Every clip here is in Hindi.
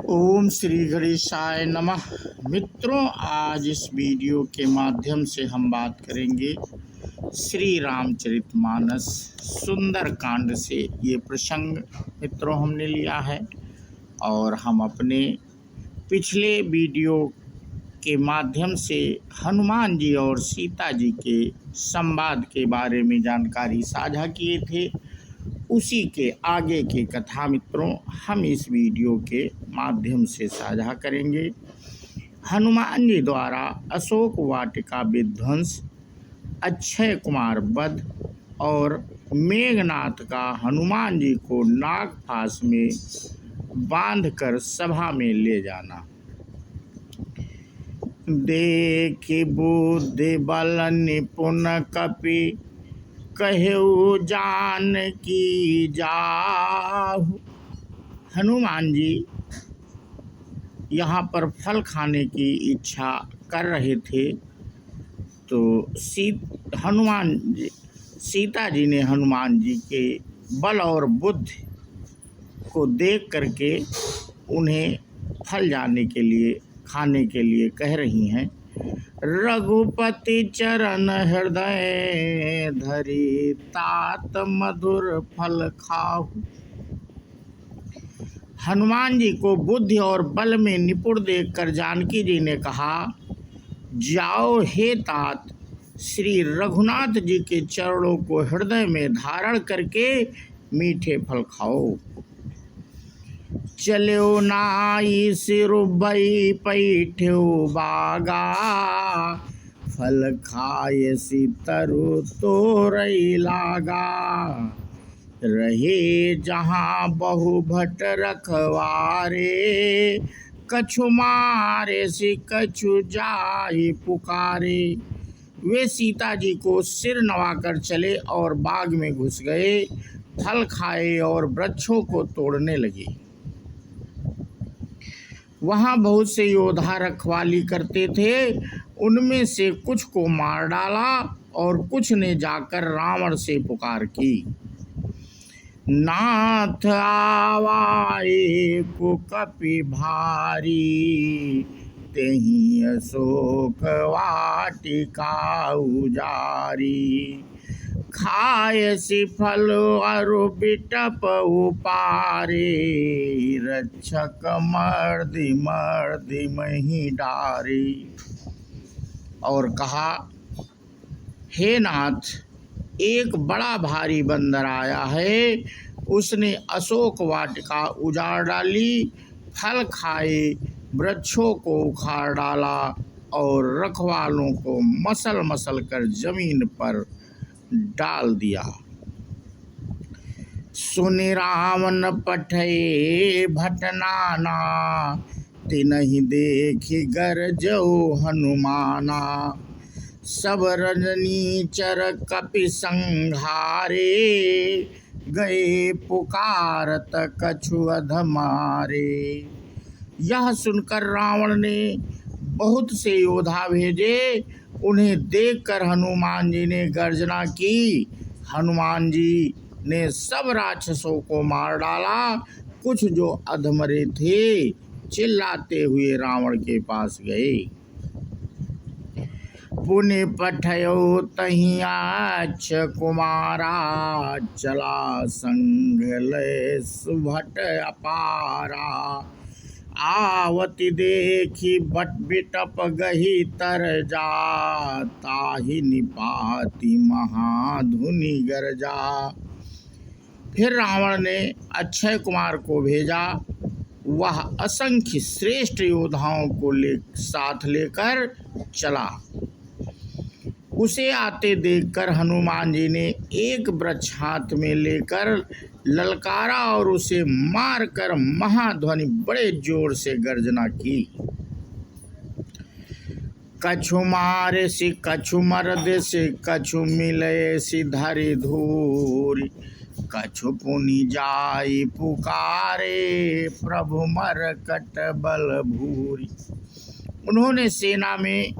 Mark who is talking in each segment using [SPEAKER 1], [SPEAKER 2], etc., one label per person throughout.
[SPEAKER 1] ओम श्री गणेशाय नमः। मित्रों, आज इस वीडियो के माध्यम से हम बात करेंगे श्री रामचरितमानस सुंदर कांड से। ये प्रसंग मित्रों हमने लिया है और हम अपने पिछले वीडियो के माध्यम से हनुमान जी और सीता जी के संवाद के बारे में जानकारी साझा किए थे। उसी के आगे की कथा मित्रों हम इस वीडियो के माध्यम से साझा करेंगे। हनुमान जी द्वारा अशोक वाटिका विध्वंस, अक्षय कुमार वध और मेघनाथ का हनुमान जी को नागपाश में बांधकर सभा में ले जाना। देखि बुद्धि बल निपुण कपि, कहु जानकी जाहु। हनुमान जी यहाँ पर फल खाने की इच्छा कर रहे थे तो सीता जी ने हनुमान जी के बल और बुद्धि को देख करके उन्हें फल खाने के लिए कह रही हैं। रघुपति चरण हृदय धरि, तात मधुर फल खाहु। हनुमान जी को बुद्धि और बल में निपुण देखकर जानकी जी ने कहा, जाओ हे तात, श्री रघुनाथ जी के चरणों को हृदय में धारण करके मीठे फल खाओ। चलो नाई सिरुबई पैठ्यो बागा, फल खाए सी तरु तोरई लागा। रहे जहाँ बहु भट रखवारे, कछु मारे सी कछु जाई पुकारे। वे सीता जी को सिर नवाकर चले और बाग में घुस गए, फल खाए और वृक्षों को तोड़ने लगे। वहाँ बहुत से योद्धा रखवाली करते थे, उनमें से कुछ को मार डाला और कुछ ने जाकर रावण से पुकार की, नाथ आवाए को कपि भारी, तेहि अशोक वाटिका उजारी। खाए सी फल अरु बिटप उपारे, रक्षक मर्दि मर्दि मही डारी। और कहा, हे नाथ, एक बड़ा भारी बंदर आया है, उसने अशोक वाटिका उजाड़ डाली, फल खाए, वृक्षों को उखाड़ डाला और रखवालों को मसल मसल कर जमीन पर डाल दिया। सुनि रावण पठए भटनाना, तिनहि देखि गरजौ हनुमाना। सब रजनीचर कपि संघारे, गए पुकारत कछु अधमारे। यह सुनकर रावण ने बहुत से योद्धा भेजे, उन्हें देखकर हनुमान जी ने गर्जना की। हनुमान जी ने सब राक्षसों को मार डाला। कुछ जो अधमरे थे चिल्लाते हुए रावण के पास गए। पुनि पठयो तहि अक्षय कुमारा, चला संग लय सुभट अपारा। आवति देखी बट बिटप गही तर जा, ताहि निपाति महाधुनि गरजा। फिर रावण ने अक्षय कुमार को भेजा। वह असंख्य श्रेष्ठ योद्धाओं को साथ लेकर चला। उसे आते देखकर हनुमान जी ने एक वृक्ष हाथ में लेकर ललकारा और उसे मारकर महाध्वनि बड़े जोर से गर्जना की। कछु मारे सी कछु मरदे से, कछु मिले सी धरि धूरी। कछु पुनि जाई पुकारे, प्रभु मरकट बल भूरी। उन्होंने सेना में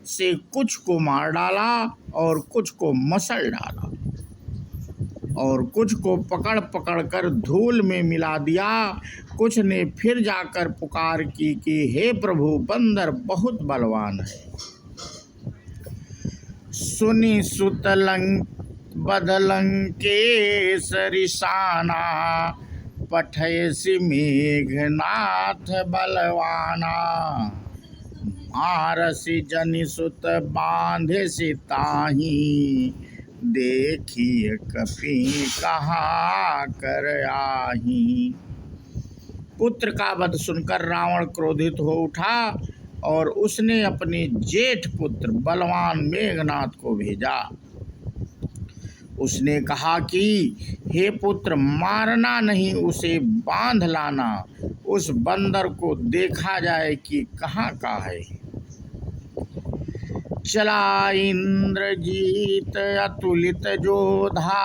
[SPEAKER 1] से कुछ को मार डाला और कुछ को मसल डाला और कुछ को पकड़ पकड़ कर धूल में मिला दिया। कुछ ने फिर जाकर पुकार की कि हे प्रभु, बंदर बहुत बलवान है। सुनी सुत बदलंकेश रिसाना, पठयसि मेघनाथ बलवाना। मारसि जनि सुत बांधेसि ताहि, देखिए कपि कहाँ कर आही। पुत्र का वध सुनकर रावण क्रोधित हो उठा और उसने अपने जेठ पुत्र बलवान मेघनाथ को भेजा। उसने कहा कि हे पुत्र, मारना नहीं, उसे बांध लाना। उस बंदर को देखा जाए कि कहाँ का है। चला इंद्रजीत अतुलित जोधा,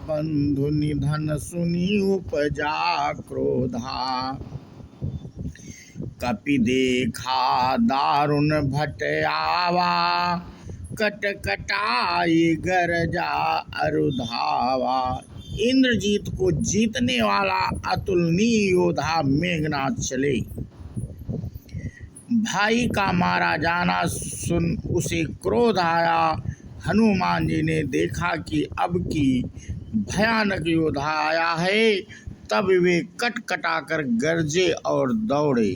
[SPEAKER 1] बंधु निधन सुनी उपजा क्रोधा। कपि देखा दारुण भट आवा, कटकटाई गरजा अरुधावा। इंद्रजीत को जीतने वाला अतुलनीय योद्धा मेघनाथ चले। भाई का मारा जाना सुन उसे क्रोध आया। हनुमान जी ने देखा कि अब की भयानक योद्धा आया है, तब वे कटकटाकर गरजे और दौड़े।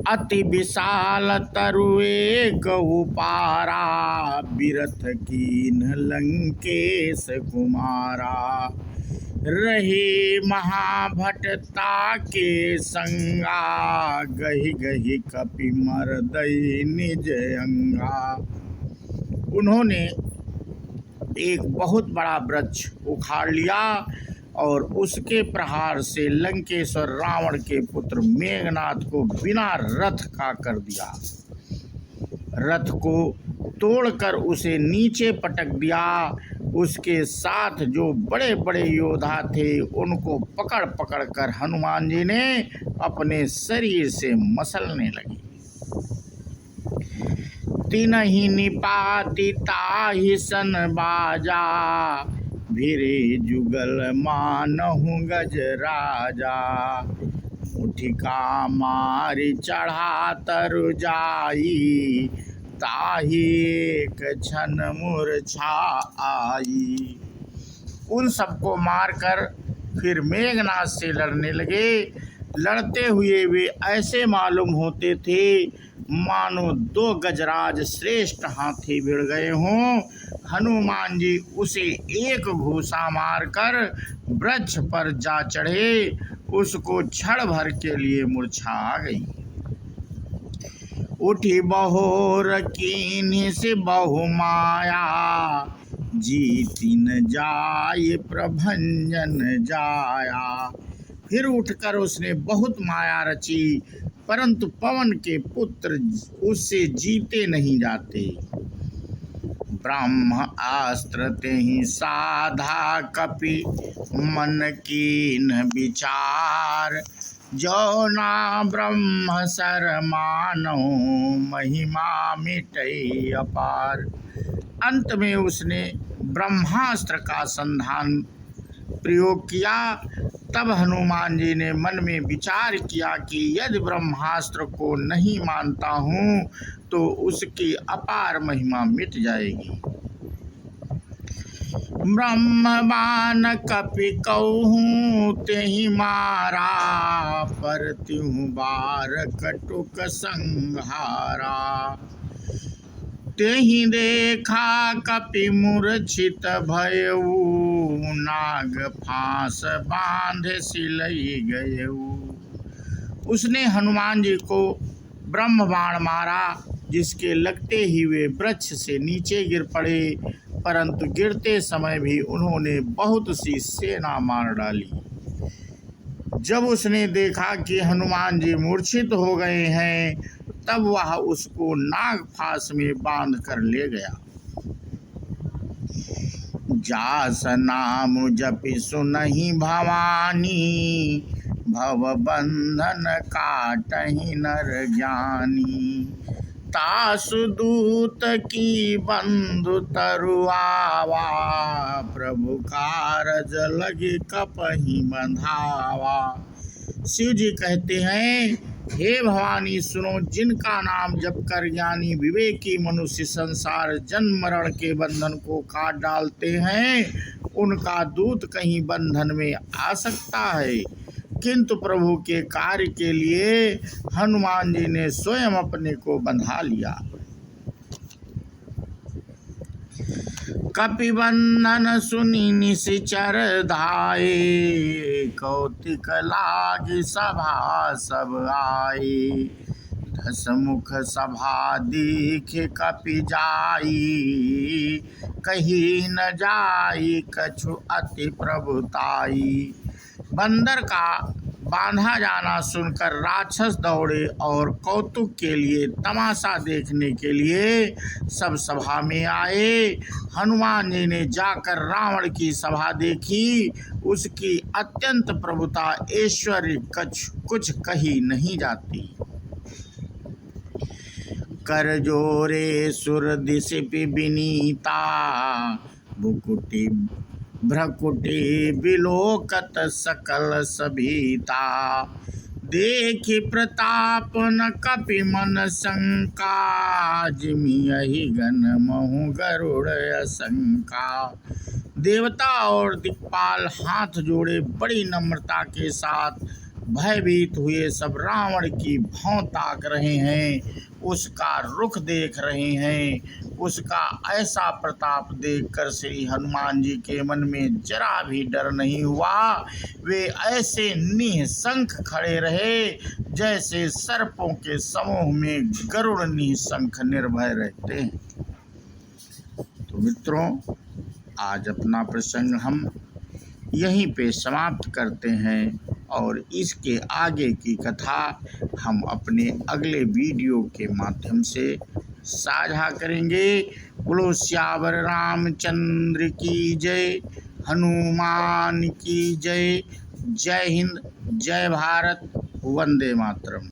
[SPEAKER 1] अति विशाल तरुए गहु पारा, बिरथ कीन्ह लंकेश कुमारा। रहे महाभटता के संगा, गहि गहि कपि मरदई निज अंगा। उन्होंने एक बहुत बड़ा वृक्ष उखाड़ लिया और उसके प्रहार से लंकेश्वर रावण के पुत्र मेघनाथ को बिना रथ का कर दिया। रथ को तोड़कर उसे नीचे पटक दिया। उसके साथ जो बड़े बड़े योद्धा थे उनको पकड़ पकड़ कर हनुमान जी ने अपने शरीर से मसलने लगे। तिनहि निपाति ताहि सन बाजा, भिरे जुगल मानहु गज राजा। मुठिका मारि चढ़ा तरु जाई, ताहि एक क्षण मूर्छा आई। उन सबको मारकर फिर मेघनाथ से लड़ने लगे। लड़ते हुए वे ऐसे मालूम होते थे मानो 2 गजराज श्रेष्ठ हाथी भिड़ गए हों। हनुमान जी उसे एक घूसा मारकर वृक्ष पर जा चढ़े। उसको क्षण भर के लिए मूर्छा आ गई। उठी बहोर कीन्हि से बहु माया, जीति न जाय प्रभंजन जाया। फिर उठकर उसने बहुत माया रची, परंतु पवन के पुत्र उससे जीते नहीं जाते। ब्रह्म अस्त्र तेहि साधा, कपि मन कीन्ह विचार। जो ना ब्रह्म सर मानो, महिमा मिटई अपार। अंत में उसने ब्रह्मास्त्र का संधान प्रयोग किया। तब हनुमान जी ने मन में विचार किया कि यदि ब्रह्मास्त्र को नहीं मानता हूँ तो उसकी अपार महिमा मिट जाएगी। ब्रह्मबान कपि कहूँ तेहि मारा, पर तिहु बार कटुक संहारा। तेहि देखा कपि मूर्छित भयऊ, नाग फांस बांध सिलई गयऊ। उसने हनुमान जी को ब्रह्म बाण मारा, जिसके लगते ही वे वृक्ष से नीचे गिर पड़े, परंतु गिरते समय भी उन्होंने बहुत सी सेना मार डाली। जब उसने देखा कि हनुमान जी मूर्छित हो गए हैं, तब वह उसको नागफास में बांध कर ले गया। जास नाम जपि सुनहि भवानी, भव बंधन काटहि नर ज्ञानी। तासुदूत की बंधु तरुआवा, प्रभु कारज लगे कपहि बंधावा। शिव जी कहते हैं, हे भवानी सुनो, जिनका नाम जप कर ज्ञानी विवेकी मनुष्य संसार जन्म मरण के बंधन को काट डालते हैं, उनका दूत कहीं बंधन में आ सकता है। किंतु प्रभु के कार्य के लिए हनुमान जी ने स्वयं अपने को बंधा लिया। कपिबंधन सुनि निशिचर धाये, कौतिक लागी सभा सब आए। 10 मुख सभा देखे कपि जाई, कही न जाई कछु अति प्रभुताई। बंदर का बांधा जाना सुनकर राक्षस दौड़े और कौतुक के लिए, तमाशा देखने के लिए सब सभा में आए। हनुमान जी ने जाकर रावण की सभा देखी, उसकी अत्यंत प्रभुता ऐश्वर्य कुछ कही नहीं जाती। कर जोरे सुर दिशि विनीता, भुकुटी भ्रकुटी बिलोकत सकल सभीता। देखि प्रताप न कपि मन शंका, जिमियहि गण महु गरुड़ असंका। देवता और दिक्पाल हाथ जोड़े बड़ी नम्रता के साथ भयभीत हुए सब रावण की भौं ताक रहे हैं, उसका रुख देख रहे हैं। उसका ऐसा प्रताप देखकर श्री हनुमान जी के मन में जरा भी डर नहीं हुआ। वे ऐसे निःशंक खड़े रहे जैसे सर्पों के समूह में गरुड़ निःशंक निर्भय रहते हैं। तो मित्रों, आज अपना प्रसंग हम यहीं पे समाप्त करते हैं और इसके आगे की कथा हम अपने अगले वीडियो के माध्यम से साझा करेंगे। बोलो श्यावर रामचंद्र की जय, हनुमान की जय। जय हिंद, जय भारत, वंदे मातरम।